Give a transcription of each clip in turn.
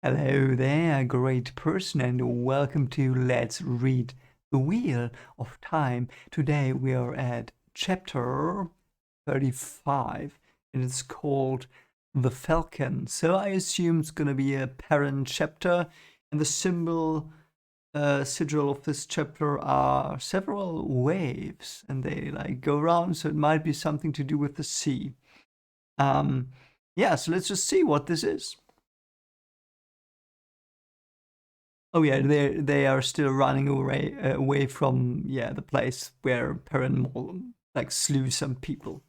Hello there, great person, and welcome to Let's Read the Wheel of Time. Today we are at chapter 35, and it's called The Falcon. So I assume it's gonna be a parent chapter, and the sigil of this chapter are several waves, and they like go around, so it might be something to do with the sea. Yeah, so let's just see what this is. Oh yeah, they are still running away from the place where Perrin like slew some people.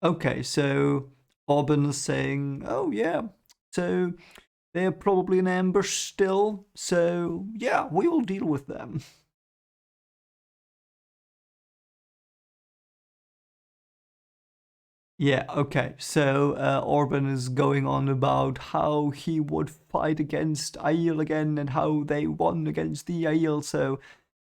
Okay, so Auburn is saying, "Oh yeah, so they're probably in ambush still. So yeah, we will deal with them." Yeah, okay. So Orban is going on about how he would fight against Aiel again and how they won against the Aiel. So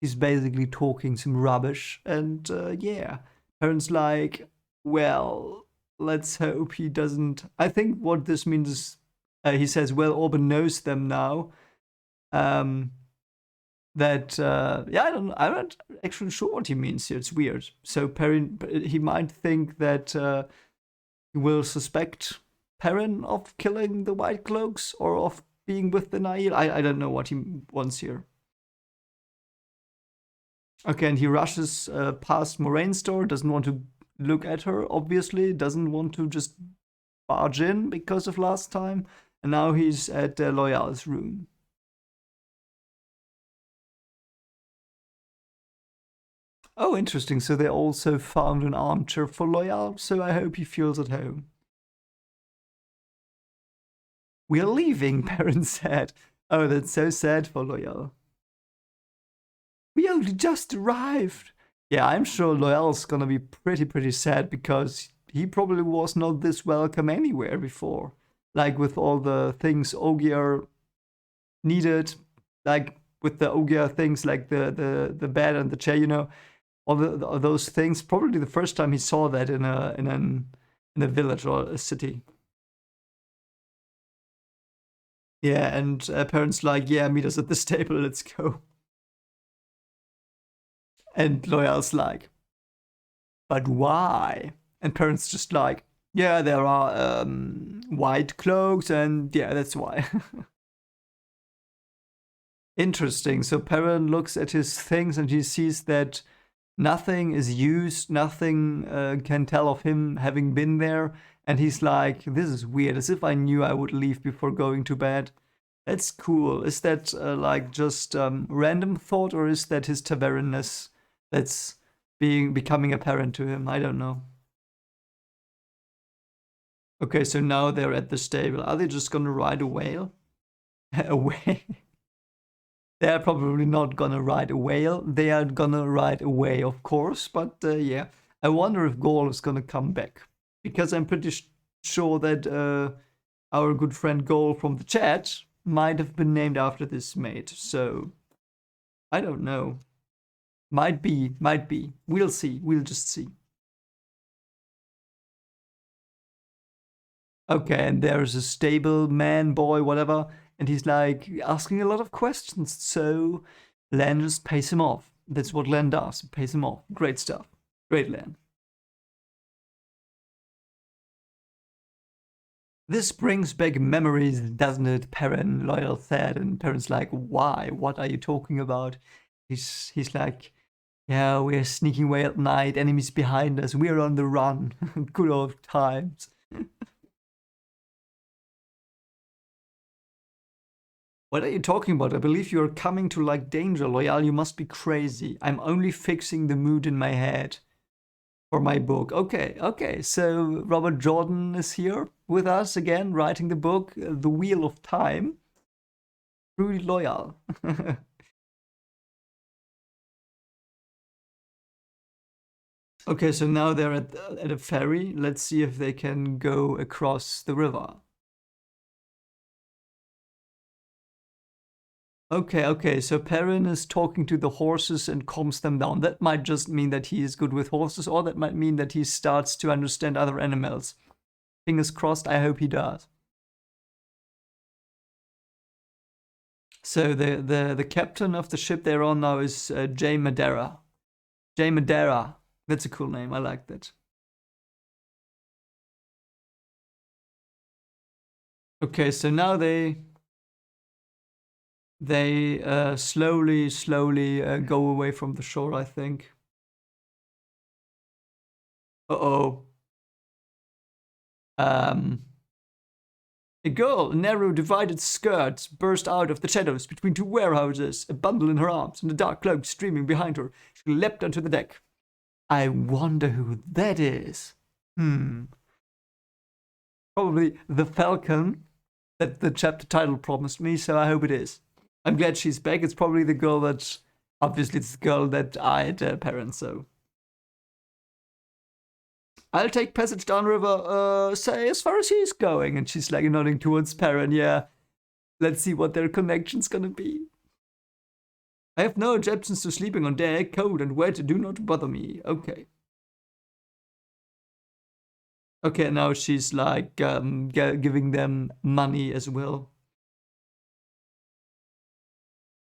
he's basically talking some rubbish. And yeah, Perrin's like, well, let's hope he doesn't. I think what this means is he says, well, Orban knows them now. Um, that yeah, I'm not actually sure what he means here. It's weird. So Perrin, he might think that he will suspect Perrin of killing the White Cloaks or of being with the Nail. I don't know what he wants here. Okay, and he rushes past Moraine's door, doesn't want to look at her, obviously, doesn't want to just barge in because of last time, and now he's at Loyal's room. Oh, interesting. So they also found an armchair for Loyal, so I hope he feels at home. We're leaving, Perrin said. Oh, that's so sad for Loyal. We only just arrived. Yeah, I'm sure Loyal's gonna be pretty sad because he probably was not this welcome anywhere before. Like with all the things Ogier needed, like with the Ogier things like the bed and the chair, all those things. Probably the first time he saw that in a village or a city. Yeah, and parents like, yeah, meet us at this table, let's go. And Loyal's like, but why? And parents just like, yeah, there are white cloaks, and yeah, that's why. Interesting. So Perrin looks at his things and he sees that nothing is used, nothing can tell of him having been there. And he's like, this is weird, as if I knew I would leave before going to bed. That's cool. Is that like just random thought, or is that his tavernness that's becoming apparent to him? I don't know. Okay, so now they're at the stable. Are they just gonna ride a whale? A whale? They're probably not gonna ride a whale. They are gonna ride away, of course. But yeah, I wonder if Gaul is gonna come back because I'm pretty sure that our good friend Gaul from the chat might have been named after this mate. So I don't know. Might be, might be. We'll see. We'll just see. Okay, and there's a stable man, boy, whatever, and he's like asking a lot of questions. So Lan just pays him off. That's what Lan does. Pays him off. Great stuff. Great Lan. This brings back memories, doesn't it? Perrin Loyal said, and Perrin's like, "Why? What are you talking about?" He's like, "Yeah, we're sneaking away at night. Enemies behind us. We're on the run. Good old times." What are you talking about? I believe you're coming to like danger, Loyal. You must be crazy. I'm only fixing the mood in my head for my book. Okay, okay. So Robert Jordan is here with us again, writing the book, The Wheel of Time. Truly loyal. Okay, so now they're at a ferry. Let's see if they can go across the river. Okay, okay. So Perrin is talking to the horses and calms them down. That might just mean that he is good with horses, or that might mean that he starts to understand other animals. Fingers crossed, I hope he does. So the captain of the ship they're on now is J. Madeira. J. Madeira. That's a cool name. I like that. Okay, so now they slowly go away from the shore, I think. Uh-oh. A girl in narrow divided skirts burst out of the shadows between two warehouses, a bundle in her arms and a dark cloak streaming behind her. She leapt onto the deck. I wonder who that is. Probably the Falcon that the chapter title promised me, so I hope it is. I'm glad she's back. It's probably the girl that... Obviously, it's the girl that eyed parents, so... I'll take passage downriver, say, as far as he's going. And she's like nodding towards Perrin, yeah. Let's see what their connection's gonna be. I have no objections to sleeping on deck, cold and wet, do not bother me. Okay. Okay, now she's like giving them money as well.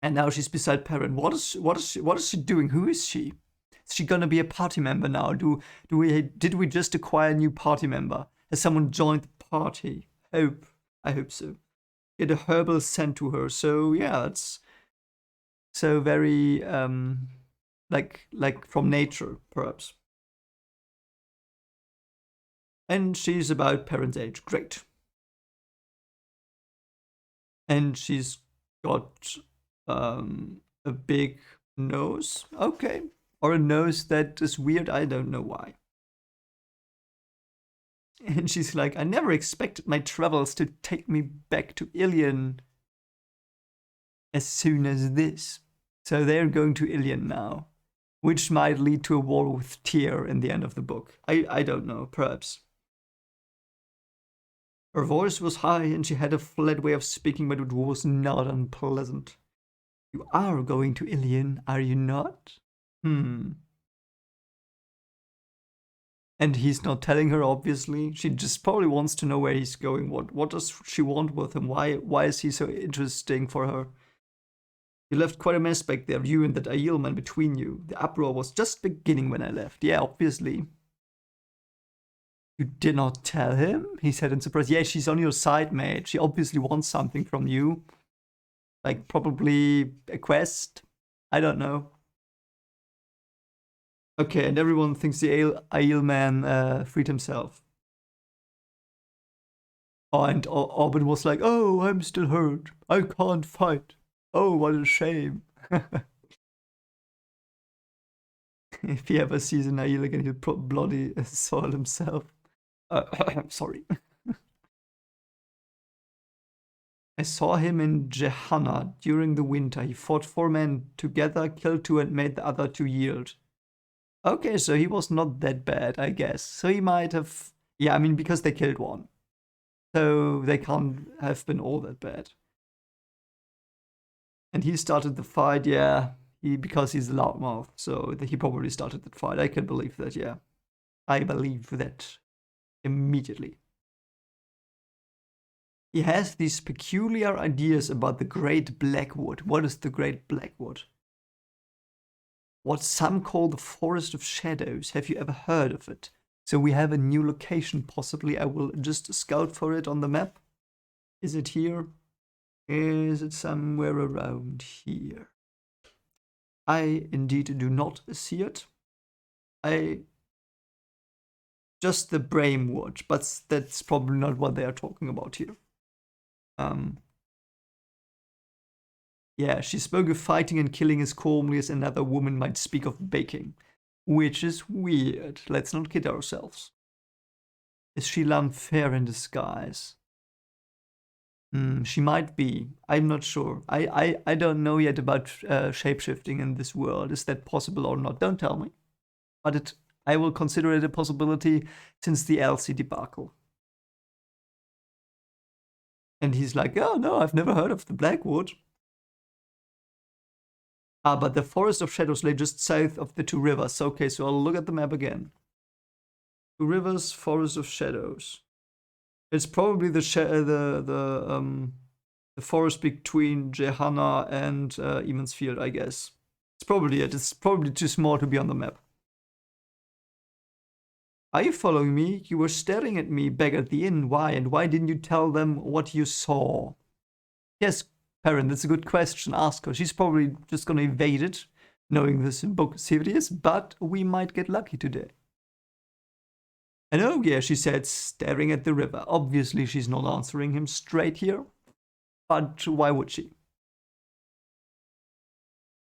And now she's beside Perrin. What is she doing? Who is she? Is she gonna be a party member now? Did we just acquire a new party member? Has someone joined the party? I hope so. Get a herbal sent to her. So yeah, it's so very like from nature, perhaps. And she's about Perrin's age. Great. And she's got a big nose. Okay. Or a nose that is weird, I don't know why. And she's like, I never expected my travels to take me back to Illian as soon as this. So they're going to Illian now, which might lead to a war with Tyr in the end of the book. I don't know, perhaps. Her voice was high and she had a flat way of speaking, but it was not unpleasant. You are going to Illian, are you not? And he's not telling her, obviously. She just probably wants to know where he's going. What does she want with him? Why is he so interesting for her? You left quite a mess back there, you and that Aiel man between you. The uproar was just beginning when I left. Yeah, obviously. You did not tell him? He said in surprise. Yeah, she's on your side, mate. She obviously wants something from you. Like, probably a quest? I don't know. Okay, and everyone thinks the Aiel man freed himself. Oh, and Orbin was like, oh, I'm still hurt. I can't fight. Oh, what a shame. If he ever sees an Aiel again, he'll bloody soil himself. Sorry. I saw him in Jehanna during the winter. He fought 4 men together, killed 2 and made the other 2 yield. Okay, so he was not that bad, I guess. So he might have... Yeah, I mean, because they killed 1. So they can't have been all that bad. And he started the fight, yeah. Because he's a loudmouth. So he probably started that fight. I can believe that, yeah. I believe that immediately. He has these peculiar ideas about the Great Blackwood. What is the Great Blackwood? What some call the Forest of Shadows. Have you ever heard of it? So we have a new location, possibly. I will just scout for it on the map. Is it here? Is it somewhere around here? I indeed do not see it. Just the Brainwood, but that's probably not what they are talking about here. Yeah, she spoke of fighting and killing as calmly as another woman might speak of baking. Which is weird. Let's not kid ourselves. Is she Lan fair in disguise? She might be. I'm not sure. I don't know yet about shapeshifting in this world. Is that possible or not? Don't tell me. But I will consider it a possibility since the Elsie debacle. And he's like, oh no, I've never heard of the Blackwood. Ah, but the Forest of Shadows lay just south of the 2 rivers. Okay, so I'll look at the map again. 2 rivers, Forest of Shadows. It's probably the forest between Jehanna and Emansfield, I guess. It's probably it. It's probably too small to be on the map. Are you following me? You were staring at me back at the inn. Why? And why didn't you tell them what you saw? Yes, Perrin, that's a good question. Ask her. She's probably just gonna evade it, knowing this book is serious, but we might get lucky today. And oh yeah, she said, staring at the river. Obviously, she's not answering him straight here, but why would she?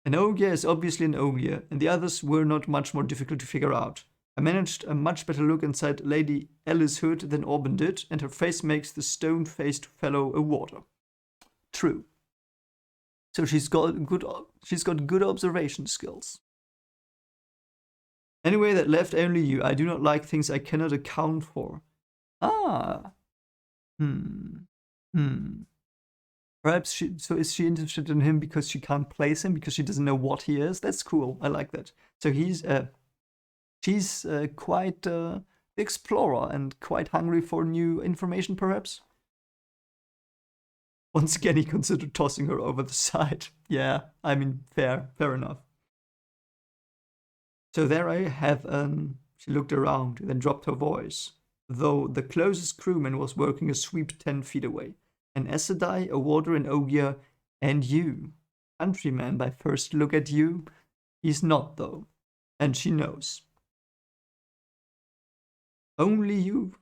An ogre is obviously an ogre, and the others were not much more difficult to figure out. I managed a much better look inside Lady Alice's hood than Orban did, and her face makes the stone-faced fellow a water. True. So she's got good observation skills. Anyway, that left only you. I do not like things I cannot account for. Ah. Perhaps is she interested in him because she can't place him, because she doesn't know what he is? That's cool. I like that. So she's quite the explorer and quite hungry for new information, perhaps? Once again, he considered tossing her over the side. Yeah, I mean, fair enough. So there I have she looked around, then dropped her voice, though the closest crewman was working a sweep 10 feet away. An Aes Sedai, a warder in Ogier, and you. Countryman by first look at you. He's not, though. And she knows. Only you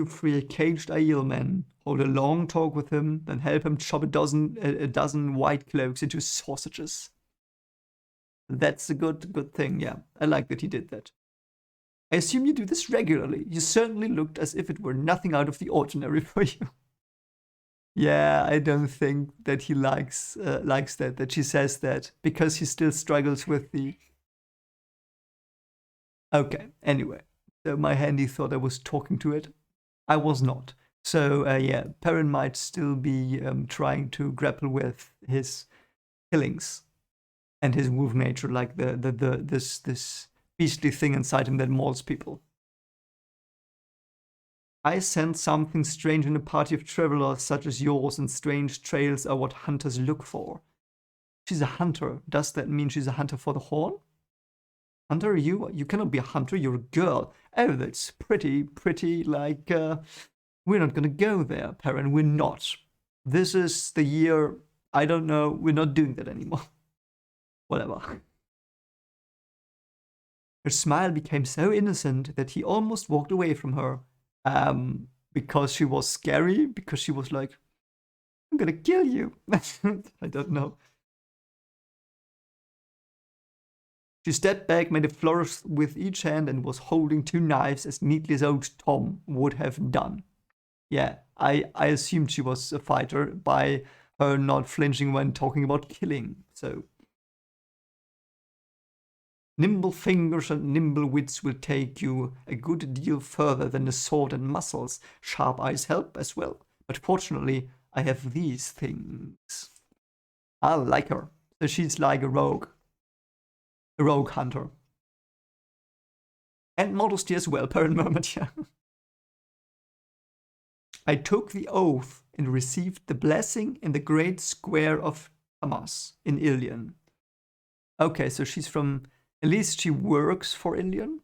free a caged Aiel man. Hold a long talk with him, then help him chop a dozen white cloaks into sausages. That's a good thing, yeah. I like that he did that. I assume you do this regularly. You certainly looked as if it were nothing out of the ordinary for you. Yeah, I don't think that he likes that she says that, because he still struggles with the... Okay, anyway. So my handy thought I was talking to it. I was not. So yeah, Perrin might still be trying to grapple with his killings and his wolf nature, like this beastly thing inside him that mauls people. I sense something strange in a party of travelers such as yours, and strange trails are what hunters look for. She's a hunter. Does that mean she's a hunter for the horn? Hunter, you cannot be a hunter, you're a girl. Oh, that's pretty, like, we're not gonna go there, Perrin, we're not. This is the year, I don't know, we're not doing that anymore. Whatever. Her smile became so innocent that he almost walked away from her. Because she was scary, because she was like, I'm gonna kill you. I don't know. She stepped back, made a flourish with each hand, and was holding 2 knives as neatly as old Tom would have done. Yeah, I assumed she was a fighter by her not flinching when talking about killing, so. Nimble fingers and nimble wits will take you a good deal further than the sword and muscles. Sharp eyes help as well. But fortunately, I have these things. I like her. So she's like a rogue. A rogue hunter. And modesty as well, Perrin murmured, yeah. I took the oath and received the blessing in the great square of Hamas in Illian. Okay, so she's from... At least she works for Illian,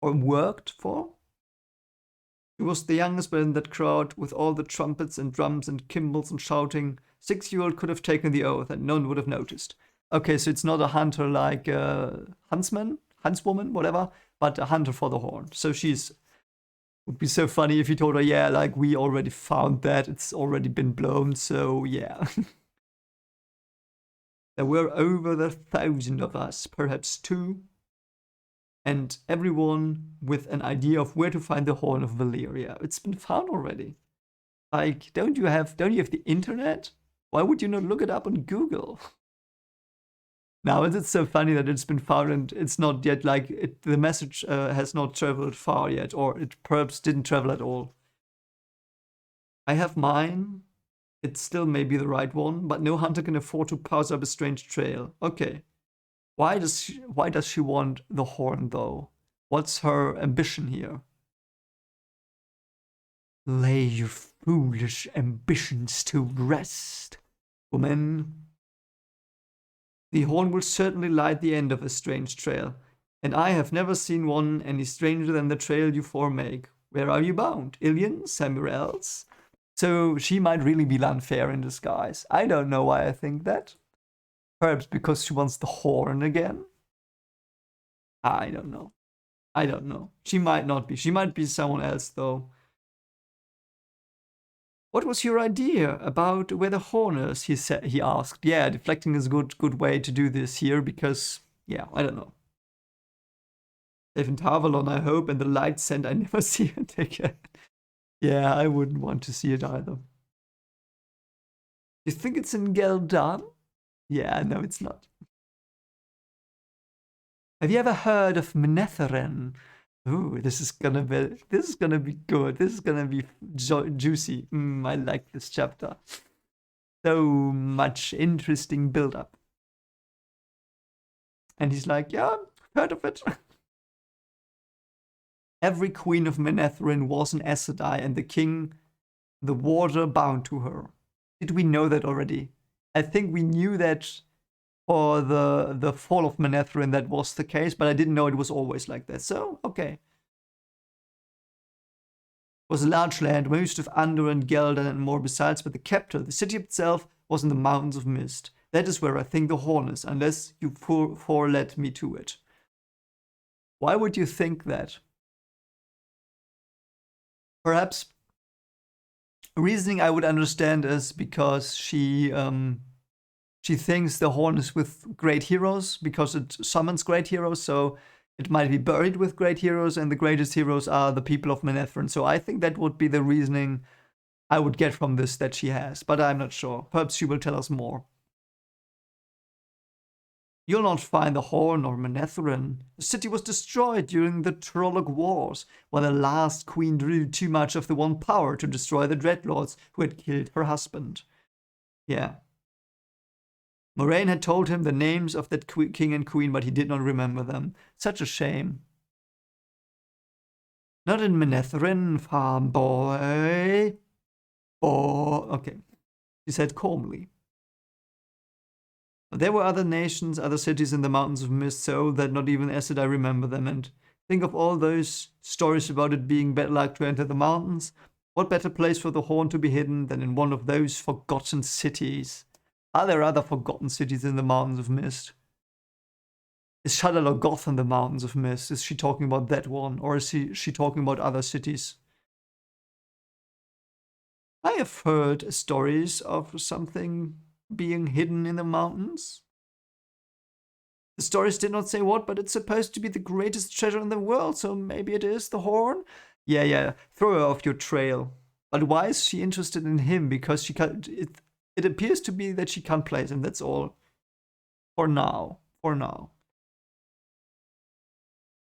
or worked for. She was the youngest but in that crowd, with all the trumpets and drums and cymbals and shouting. 6-year-old could have taken the oath, and no one would have noticed. Okay, so it's not a hunter like a huntswoman, whatever, but a hunter for the horn. So would be so funny if you told her, yeah, like, we already found that, it's already been blown, so yeah. There were over 1,000 of us, perhaps 2, and everyone with an idea of where to find the Horn of Valyria. It's been found already. Like, don't you have the internet? Why would you not look it up on Google? Now, it's so funny that it's been found and it's not yet, like, the message has not traveled far yet, or it perhaps didn't travel at all. I have mine. It still may be the right one, but no hunter can afford to pass up a strange trail. Okay. Why does she want the horn, though? What's her ambition here? Lay your foolish ambitions to rest, woman. The horn will certainly light the end of a strange trail, and I have never seen one any stranger than the trail you four make. Where are you bound? Illian? Somewhere else? So she might really be unfair in disguise. I don't know why I think that. Perhaps because she wants the horn again? I don't know. I don't know. She might not be. She might be someone else, though. What was your idea about where the horn is? He asked. Yeah, deflecting is a good way to do this here because, yeah, I don't know. Safe in Tarvalon, I hope, and the light sent I never see it again. Yeah, I wouldn't want to see it either. You think it's in Geldan? Yeah, no, it's not. Have you ever heard of Menetheren? Ooh, this is gonna be good. This is gonna be juicy. I like this chapter. So much interesting build-up. And he's like, yeah, heard of it. Every queen of Menetheren was an Aes Sedai, and the king, the warder, bound to her. Did we know that already? I think we knew that for the fall of Menetheren that was the case, but I didn't know it was always like that. So, okay. It was a large land, most of Andor and Geldan and more besides, but the capital, the city itself, was in the mountains of mist. That is where I think the horn is, unless you four led me to it. Why would you think that? Perhaps reasoning I would understand is because she thinks the horn is with great heroes because it summons great heroes, so it might be buried with great heroes, and the greatest heroes are the people of Menetheren. So I think that would be the reasoning I would get from this that she has, but I'm not sure. Perhaps she will tell us more. You'll not find the horn or Menetheren. The city was destroyed during the Trolloc Wars, while the last queen drew too much of the one power to destroy the Dreadlords who had killed her husband. Yeah. Moraine had told him the names of that king and queen, but he did not remember them. Such a shame. Not in Menetheren, farm boy. Oh, okay. She said calmly. There were other nations, other cities in the Mountains of Mist, so that not even Aes Sedai remember them. And think of all those stories about it being bad luck to enter the mountains. What better place for the horn to be hidden than in one of those forgotten cities? Are there other forgotten cities in the Mountains of Mist? Is Shadowlor Goth in the Mountains of Mist? Is she talking about that one? Or is she talking about other cities? I have heard stories of something being hidden in the mountains. The stories did not say what, but it's supposed to be the greatest treasure in the world, so maybe it is the horn? Yeah, throw her off your trail. But why is she interested in him? Because she can't, it appears to be that she can't place him, that's all. For now.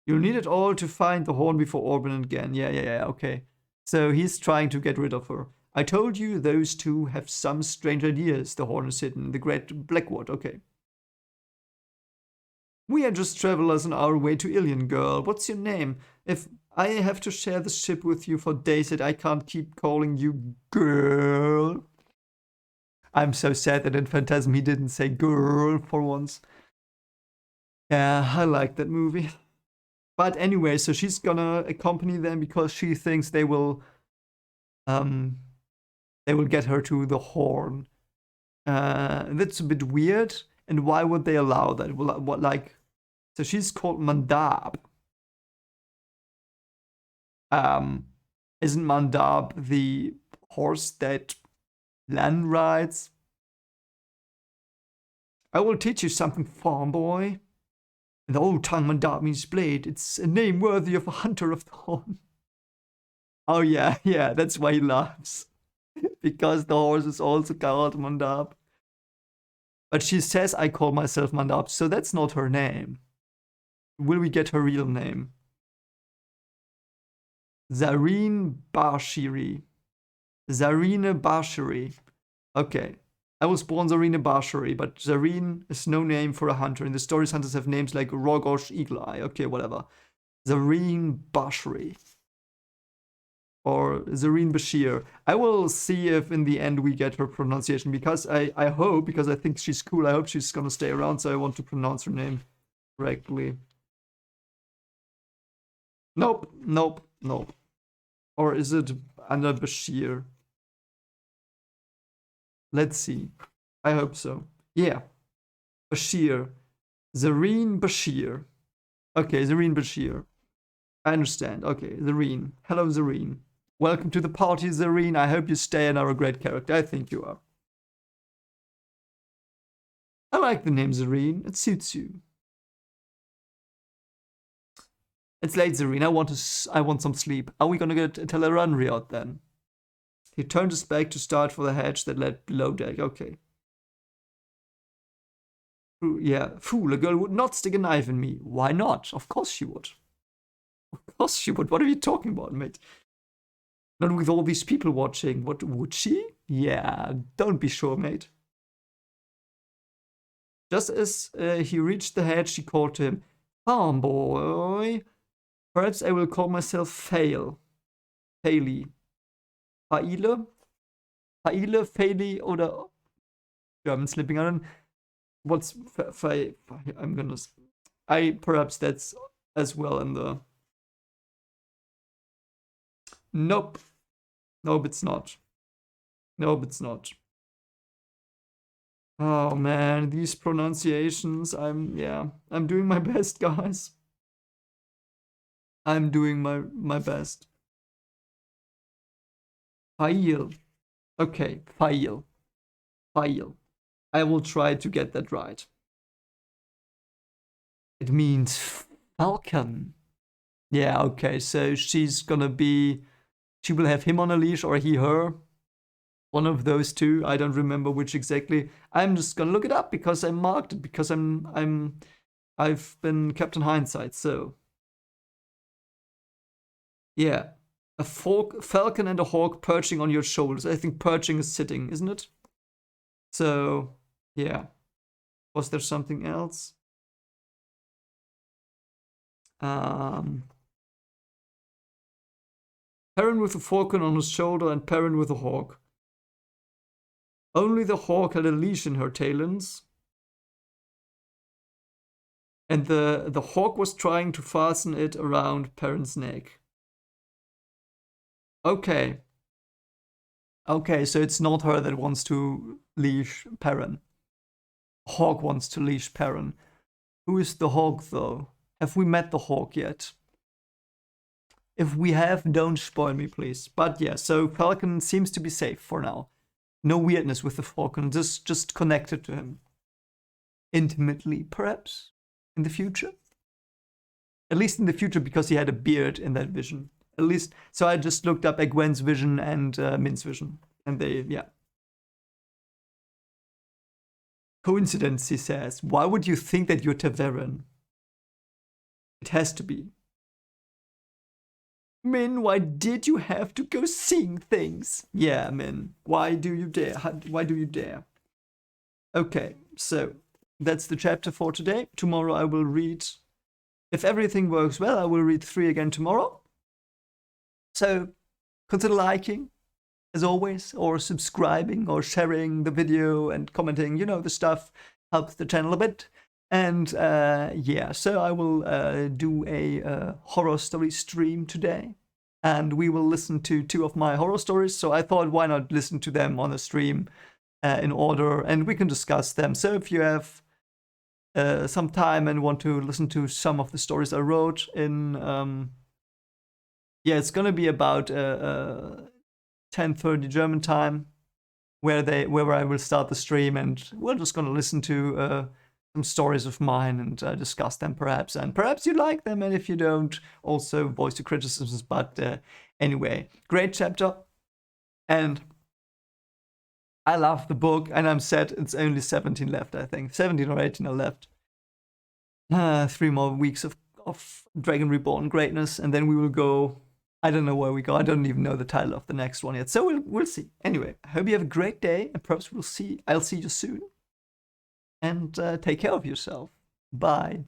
You'll need it all to find the horn before Orban again. Yeah, okay. So he's trying to get rid of her. I told you those two have some strange ideas. The horn is hidden in the great Blackwood. Okay. We are just travelers on our way to Illian, girl. What's your name? If I have to share the ship with you for days that I can't keep calling you girl. I'm so sad that in Phantasm he didn't say girl for once. Yeah, I like that movie. But anyway, so she's gonna accompany them because she thinks they will get her to the horn. That's a bit weird. And why would they allow that? What like? So she's called Mandab. Isn't Mandab the horse that Lan rides? I will teach you something, farm boy. In the old tongue, Mandab means blade. It's a name worthy of a hunter of the horn. Oh yeah, that's why he laughs. Because the horse is also called Mandab. But she says I call myself Mandab, so that's not her name. Will we get her real name? Zareen Bashiri. Zarina Bashiri. Okay. I was born Zarina Bashiri, but Zareen is no name for a hunter. In the stories, hunters have names like Rogosh, Eagle Eye. Okay, whatever. Zareen Bashiri. or Zareen Bashir. I will see if in the end we get her pronunciation, because I hope, because I think she's cool, I hope she's gonna stay around, so I want to pronounce her name correctly. Nope, nope, nope. Or is it Anna Bashir? Let's see. I hope so. Yeah. Bashir. Zareen Bashir. Okay, Zareen Bashir. I understand. Okay, Zareen. Hello, Zareen. Welcome to the party, Zareen. I hope you stay and are a great character. I think you are. I like the name Zareen. It suits you. It's late, Zareen. I want some sleep. Are we gonna get a Teleran Riot then? He turned his back to start for the hatch that led below deck. Okay. Yeah, fool, a girl would not stick a knife in me. Why not? Of course she would. Of course she would. What are you talking about, mate? Not with all these people watching. What, would she? Yeah, don't be sure, mate. Just as he reached the hedge, she called to him, "Farm boy. Perhaps I will call myself Fail. Faili. Faile? Faile, Faili, oder German slipping on. What's I'm gonna. Perhaps that's as well in the. Nope. Nope, it's not. Nope, it's not. Oh man, these pronunciations. I'm doing my best, guys. I'm doing my best. Fail. Okay, fail. Fail. I will try to get that right. It means falcon. Yeah, okay, so she's gonna be. She will have him on a leash, or he her. One of those two. I don't remember which exactly. I'm just gonna look it up because I marked it, because I've been Captain Hindsight, so. Yeah. A falcon and a hawk perching on your shoulders. I think perching is sitting, isn't it? So, yeah. Was there something else? Perrin with a falcon on his shoulder and Perrin with a hawk. Only the hawk had a leash in her talons. And the hawk was trying to fasten it around Perrin's neck. Okay. Okay, so it's not her that wants to leash Perrin. Hawk wants to leash Perrin. Who is the hawk, though? Have we met the hawk yet? If we have, don't spoil me, please. But yeah, so Falcon seems to be safe for now. No weirdness with the Falcon, just connected to him. Intimately, perhaps, in the future? At least in the future, because he had a beard in that vision. At least, so I just looked up Egwene's vision and Min's vision. And they, yeah. Coincidence, he says. Why would you think that you're Taveran? It has to be. Min, why did you have to go seeing things? Yeah, Min. Why do you dare? Why do you dare? Okay, so that's the chapter for today. Tomorrow I will read. If everything works well, I will read 3 again tomorrow. So consider liking, as always, or subscribing, or sharing the video and commenting. You know, the stuff helps the channel a bit. And yeah, so I will do a horror story stream today. And we will listen to 2 of my horror stories. So I thought, why not listen to them on a stream in order, and we can discuss them. So if you have some time and want to listen to some of the stories I wrote in, yeah, it's gonna be about 10:30 German time, where I will start the stream, and we're just gonna listen to some stories of mine and discuss them, perhaps. And perhaps you like them, and if you don't, also voice your criticisms. But anyway, great chapter, and I love the book, and I'm sad it's only 17 left, I think. 17 or 18 are left. 3 more weeks of Dragon Reborn greatness, and then we will go. I don't know where we go. I don't even know the title of the next one yet. So we'll see. Anyway, I hope you have a great day, and perhaps I'll see you soon. And take care of yourself. Bye.